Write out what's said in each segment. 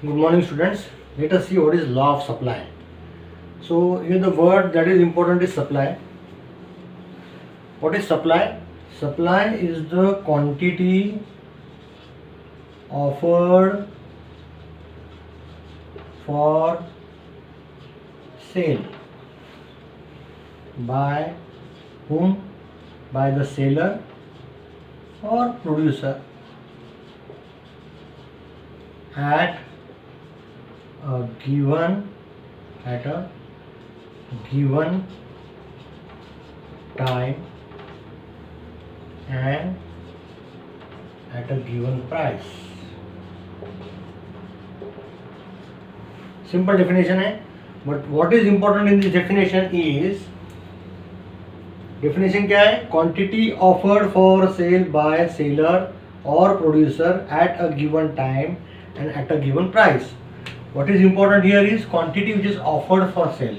Good morning, students. Let us see what is law of supply. So here the word that is important is supply. What is supply? Supply is the quantity offered for sale by whom? By the seller or producer at a given time and at a given price. Simple definition है, but what is important in this definition is definition क्या है? Quantity offered for sale by seller or producer at a given time and at a given price. What is important here is quantity which is offered for sale.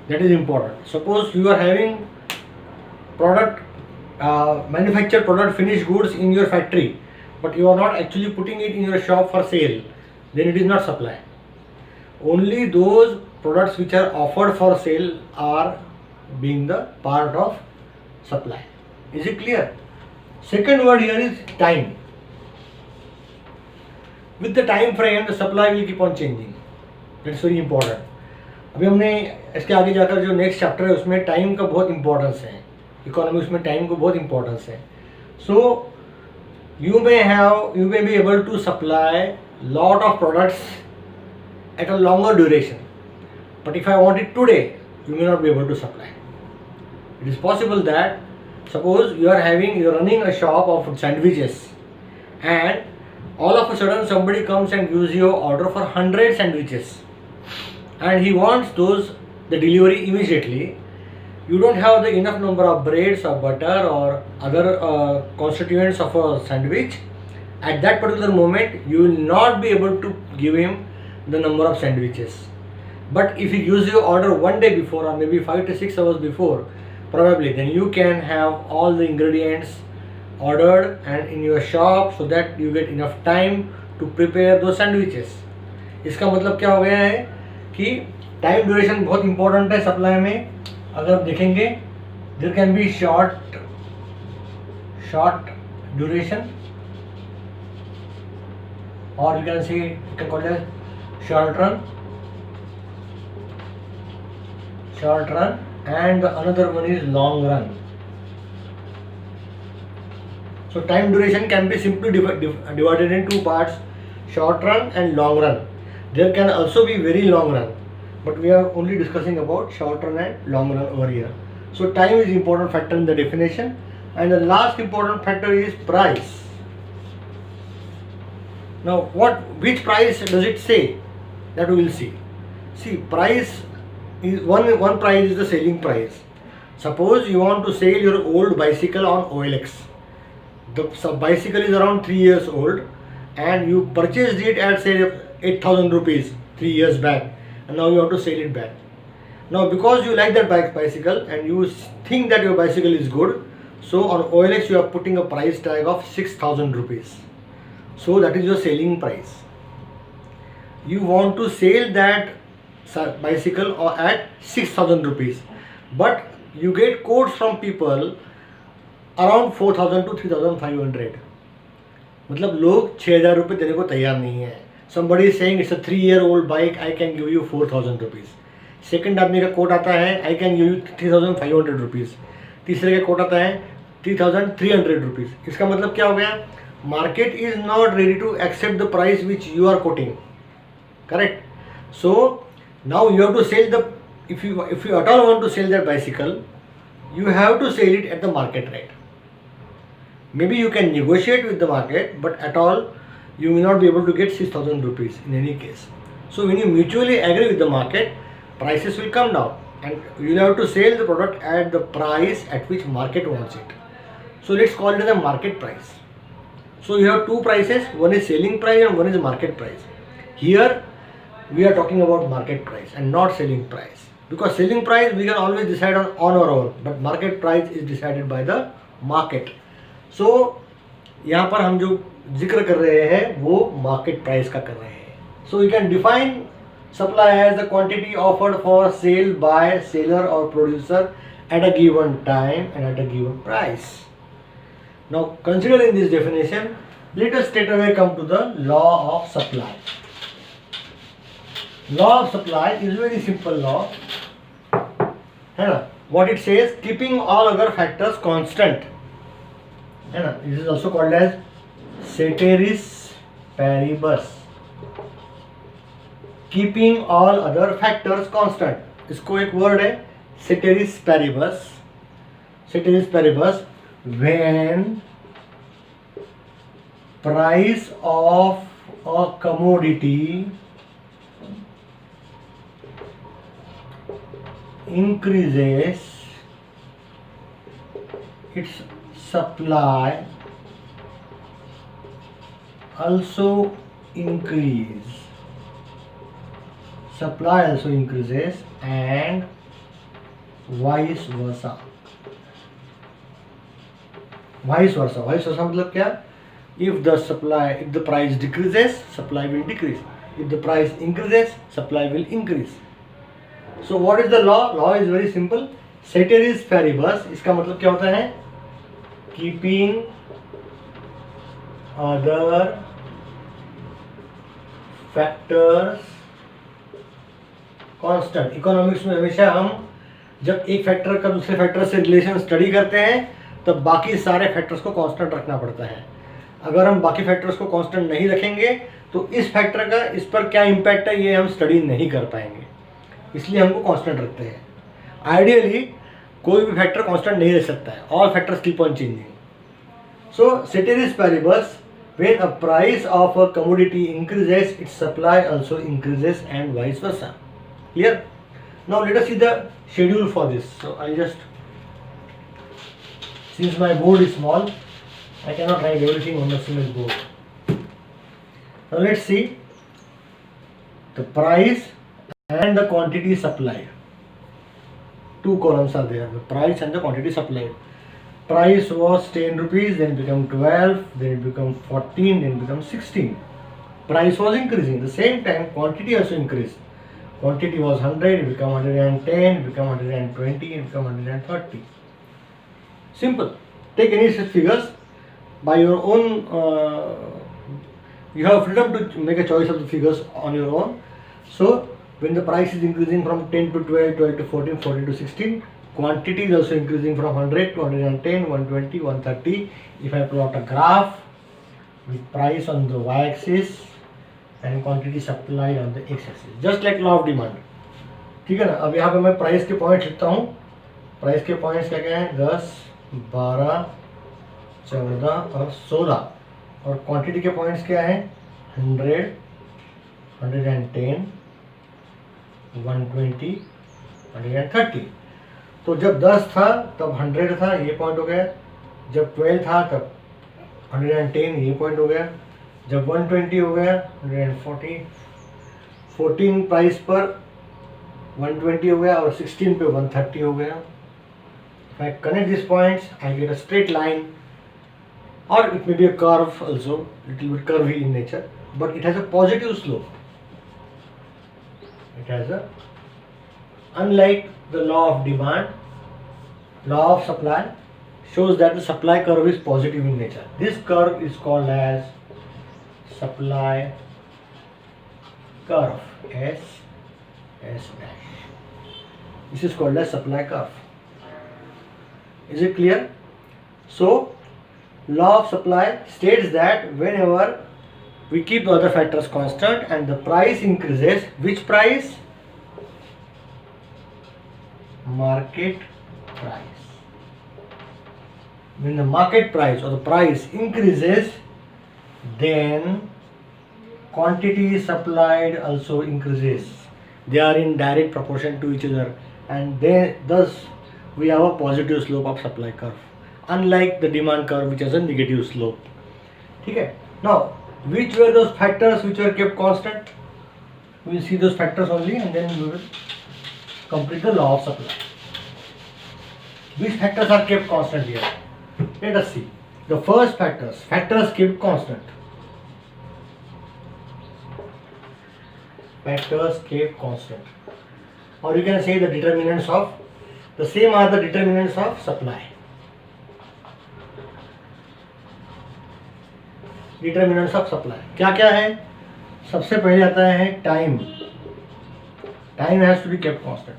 That is important. Suppose you are having product, manufactured product, finished goods in your factory, but you are not actually putting it in your shop for sale, then it is not supply. Only those products which are offered for sale are being the part of supply. Is it clear? Second word here is time. With the time frame, the supply will keep on changing. That's very important. अभी हमने इसके आगे जाकर जो next chapter है उसमें time का बहुत इंपॉर्टेंस है. इकोनॉमिक्स में टाइम को बहुत इंपॉर्टेंस है. सो you may be able to supply lot of products at a longer duration, but if I want it today, you may not be able to supply. It is possible that suppose you are running a shop of sandwiches, and all of a sudden somebody comes and gives you an order for 100 sandwiches, and he wants the delivery immediately. You don't have the enough number of breads or butter or other constituents of a sandwich. At that particular moment, you will not be able to give him the number of sandwiches. But if he gives you order one day before or maybe 5 to 6 hours before, probably then you can have all the ingredients ordered and in your shop so that you get enough time to prepare those sandwiches. इसका मतलब क्या हो गया है कि time duration बहुत important है supply में. अगर आप देखेंगे there can be short duration और you can see can call it short run and the another one is long run. So time duration can be simply divided in two parts, short run and long run. There can also be very long run, but we are only discussing about short run and long run over here. So time is important factor in the definition, and the last important factor is price. Now which price does it say? That we will see. See, price is one price is the selling price. Suppose you want to sell your old bicycle on OLX. The bicycle is around 3 years old and you purchased it at say 8,000 rupees 3 years back, and now you want to sell it back. Now because you like that bicycle and you think that your bicycle is good, so on OLX you are putting a price tag of 6,000 rupees. So that is your selling price. You want to sell that bicycle or at 6,000 rupees, but you get quotes from people around 4,000 to 3,500. मतलब लोग 6,000 रुपये देने को तैयार नहीं है. Somebody is saying it's a 3-year-old bike, I can give you 4,000 rupees. Second आदमी का कोट आता है I can give you 3,500 rupees. तीसरे का कोट आता है 3,300 rupees. इसका मतलब क्या हो गया? Market is not ready to accept the price which you are quoting. Correct? So now you have to sell if you at all want to sell that bicycle, you have to sell it at the market rate. Maybe you can negotiate with the market, but at all you will not be able to get 6,000 rupees in any case. So when you mutually agree with the market, prices will come down and you will have to sell the product at the price at which market wants it. So let's call it as a market price. So you have two prices, one is selling price and one is market price. Here we are talking about market price and not selling price, because selling price we can always decide on our own, but market price is decided by the market. So यहाँ पर हम जो जिक्र कर रहे हैं वो market price का कर रहे हैं. So you can define supply as the quantity offered for sale by seller or producer at a given time and at a given price. Now considering this definition, let us straight away come to the law of supply. Law of supply is very simple law, है ना. What it says, keeping all other factors constant, है ना. This is also called as ceteris paribus. Keeping all other factors constant, इसको एक word है ceteris paribus. ceteris paribus, when price of a commodity increases, its supply also increase. Supply also increases and vice versa. Vice versa मतलब क्या? If the price decreases, supply will decrease. If the price increases, supply will increase. So what is the law? Law is very simple. Ceteris paribus, इसका मतलब क्या होता है? Keeping other factors constant. Economics में हमेशा हम जब एक फैक्टर का दूसरे फैक्टर से रिलेशन स्टडी करते हैं तब बाकी सारे फैक्टर्स को कांस्टेंट रखना पड़ता है. अगर हम बाकी फैक्टर्स को कांस्टेंट नहीं रखेंगे तो इस फैक्टर का इस पर क्या इम्पैक्ट है ये हम स्टडी नहीं कर पाएंगे, इसलिए हमको कांस्टेंट रखते हैं. आइडियली कोई भी फैक्टर कांस्टेंट नहीं रह सकता है, all factors keep on changing. So ceteris paribus, when a price of a commodity increases, its supply also increases and vice versa. Clear? Now let us see the schedule for this. So I'll just, since my board is small, I cannot write everything on the single board. Now let's see the price and the quantity supplied. Two columns are there, the price and the quantity supplied. Price was 10 rupees, then become 12, then it become 14, then become 16. Price was increasing. At the same time, quantity also increased. Quantity was 100, it become 110, become 120, it become 130. Simple. Take any such figures by your own. You have freedom to make a choice of the figures on your own. So when the price is increasing from 10 to 12, 12 to 14, 14 to 16, quantity is also increasing from 100 to 110, 120, 130. If I plot a graph with price on the y-axis and quantity supplied on the x-axis, just like law of demand. ठीक है ना. अब यहाँ पे मैं price के points लिखता हूँ. प्राइस के पॉइंट्स क्या क्या हैं? 10, 12, 14 और 16. और क्वांटिटी के पॉइंट्स क्या हैं? 100, 110, 120, 130. तो जब 10 था तब 100 था, ये पॉइंट हो गया. जब 12 था तब 110, ये पॉइंट हो गया. जब 120 हो गया 140, 14 प्राइस पर 120 हो गया और 16 पे 130 हो गया. If I connect these points, I get a straight line, or it may be a curve also, little bit curvy in nature, but it has a positive slope. It has a, unlike the law of demand, law of supply shows that the supply curve is positive in nature. This curve is called as supply curve, S dash. This is called as supply curve. Is it clear? So law of supply states that whenever we keep the other factors constant and the price increases, which price? Market price. When the market price or the price increases, then quantity supplied also increases. They are in direct proportion to each other, and thus we have a positive slope of supply curve, unlike the demand curve which has a negative slope. Okay. Now, which were those factors which were kept constant? We will see those factors only, and then we will complete the law of supply. Which factors are kept constant here? Let us see. The first factors kept constant. Factors kept constant. Or you can say the determinants of, the same are the determinants of supply. Determinants of supply क्या क्या है? सबसे पहले आता है time. Time has to be kept constant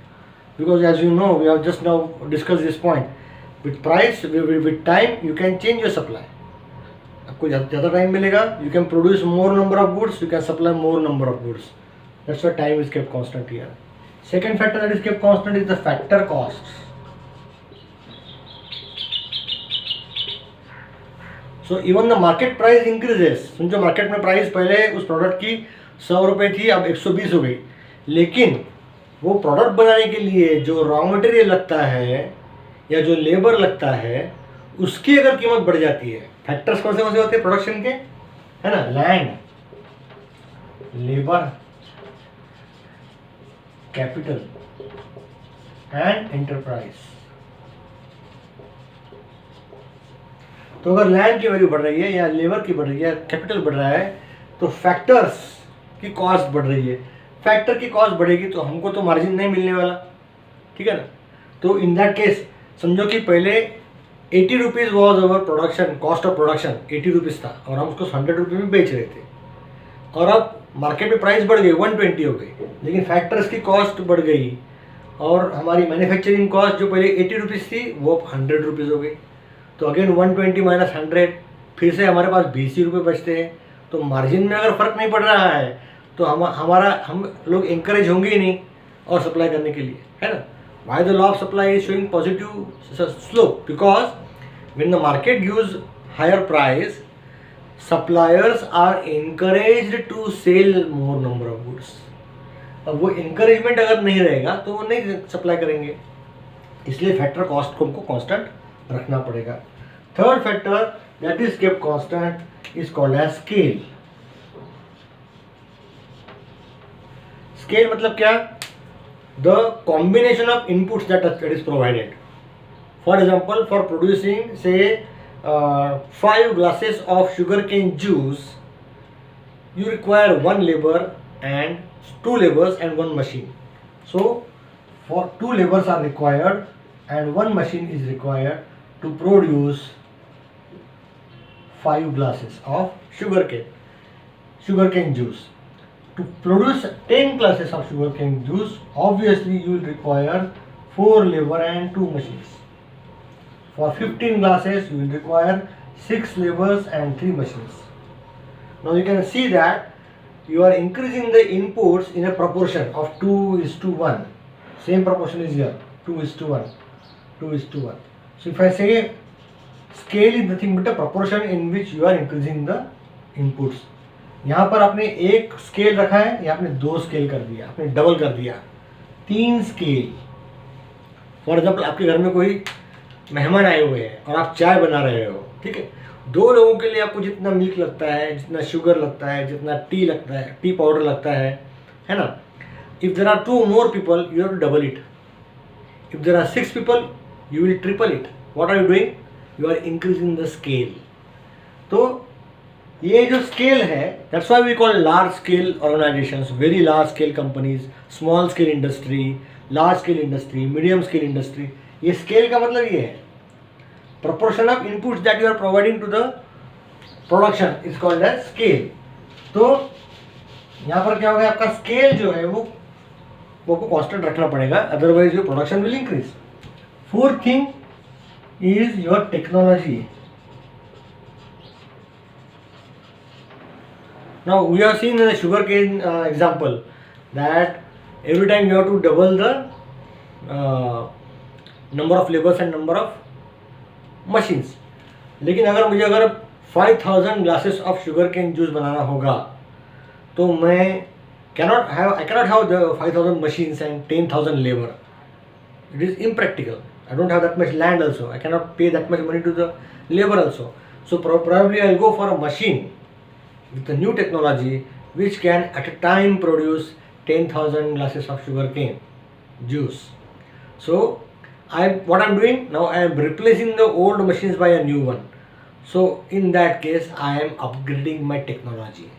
because, as you know, we have just now discussed this point. With price, with time, you can change your supply. आपको ज़्यादा time मिलेगा, you can produce more number of goods, you can supply more number of goods. That's why time is kept constant here. Second factor that is kept constant is the factor costs. So even the market price increases. समझो market में price पहले उस product की 100 रुपये थी, अब 120 हो गई, लेकिन वो प्रोडक्ट बनाने के लिए जो रॉ मटेरियल लगता है या जो लेबर लगता है उसकी अगर कीमत बढ़ जाती है, फैक्टर्स कौन से होते हैं प्रोडक्शन के, है ना, land, labour, capital and enterprise. तो अगर लैंड की वैल्यू बढ़ रही है या लेबर की बढ़ रही है, कैपिटल बढ़ रहा है, तो फैक्टर्स की कॉस्ट बढ़ रही है. फैक्टर की कॉस्ट बढ़ेगी तो हमको तो मार्जिन नहीं मिलने वाला, ठीक है ना. तो इन दैट केस समझो कि पहले 80 rupees was our production, cost of production 80 rupees था और हम उसको 100 रुपये में बेच रहे थे, और अब मार्केट में प्राइस बढ़ गई 120 हो गई, लेकिन फैक्टर्स की कॉस्ट बढ़ गई और हमारी मैन्युफैक्चरिंग कॉस्ट जो पहले 80 रुपीज़ थी वो 100 रुपीज़ हो गई. तो अगेन 120 माइनस 100, फिर से हमारे पास 20 रुपये बचते हैं. तो मार्जिन में अगर फ़र्क नहीं पड़ रहा है तो हम लोग इंकरेज होंगे ही नहीं और सप्लाई करने के लिए, है ना. Why the law of supply is showing positive slope? Because when the market gives higher price, suppliers are encouraged to sell more number of goods. अब वो इनकरेजमेंट अगर नहीं रहेगा तो वो नहीं सप्लाई करेंगे, इसलिए फैक्टर कॉस्ट को हमको कांस्टेंट रखना पड़ेगा. Third factor that is kept constant is called as scale. Scale मतलब क्या? The combination of inputs that is provided. For example, for producing say 5 glasses of sugarcane juice, you require 1 labor and 2 labors and 1 machine. So for 2 labors are required and 1 machine is required to produce 5 glasses of sugarcane juice. To produce 10 glasses of sugarcane juice, obviously you will require 4 labor and 2 machines. For 15 glasses, you will require 6 labors and 3 machines. Now you can see that you are increasing the inputs in a proportion of 2:1. Same proportion is here, 2:1, 2:1. So if I say scale is nothing but a proportion in which you are increasing the inputs. यहाँ पर आपने एक scale रखा है, या आपने 2 scale कर दिया, आपने डबल कर दिया, 3 स्केल. फॉर एग्जाम्पल, आपके घर में कोई मेहमान आए हुए हैं और आप चाय बना रहे हो, ठीक है. 2 लोगों के लिए आपको जितना मिल्क लगता है, जितना शुगर लगता है, जितना टी लगता है, टी पाउडर लगता है ना. If there are 2 more people, you have to double it. If there are 6 people, you will triple it. What are you doing? You are increasing the scale. तो ये जो स्केल है, that's why we call large scale organisations, very large scale companies, small scale industry, large scale industry, medium scale industry. ये scale का मतलब ये है, proportion of inputs that you are providing to the production is called as scale. तो यहाँ पर क्या होगा, आपका स्केल जो है वो को कांस्टेंट रखना पड़ेगा, otherwise your production will increase. Fourth thing is your technology. Now we have seen in the sugarcane example that every time you have to double the number of labors and number of machines. लेकिन अगर 5000 glasses of sugarcane juice बनाना होगा तो मैं I cannot have the 5000 machines and 10,000 labor. It is impractical. I don't have that much land also. I cannot pay that much money to the labor also. So probably I will go for a machine with the new technology which can at a time produce 10,000 glasses of sugarcane juice. So what I'm doing now, I am replacing the old machines by a new one. So in that case, I am upgrading my technology.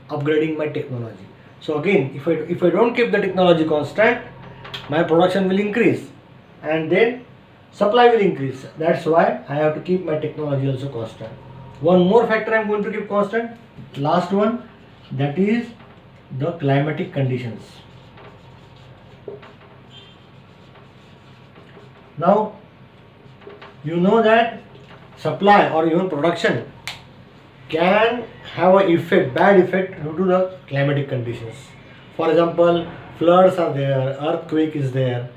Upgrading my technology. So again, if I don't keep the technology constant, my production will increase, and then supply will increase. That's why I have to keep my technology also constant. One more factor I am going to keep constant. Last one, that is the climatic conditions. Now you know that supply or even production can have a effect, bad effect due to the climatic conditions. For example, floods are there, earthquake is there,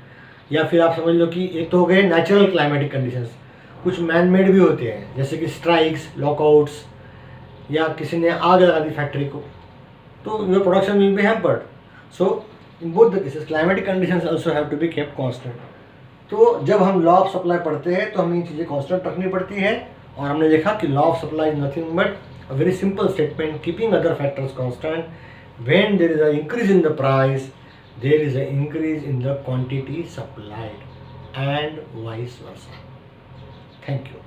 या फिर आप समझ लो कि एक तो हो गए natural climatic conditions, कुछ मैन मेड भी होते हैं जैसे कि स्ट्राइक्स, लॉकआउट्स, या किसी ने आग लगा दी फैक्ट्री को, तो your production will be hampered. So in both the cases climatic conditions also have to be kept constant. तो जब हम लॉ ऑफ सप्लाई पढ़ते हैं तो हमें ये चीज़ें कांस्टेंट रखनी पड़ती है, और हमने देखा कि law of supply is nothing but a very simple statement, keeping other factors constant. When there is a increase in the price, there is an increase in the quantity supplied and vice versa. Thank you.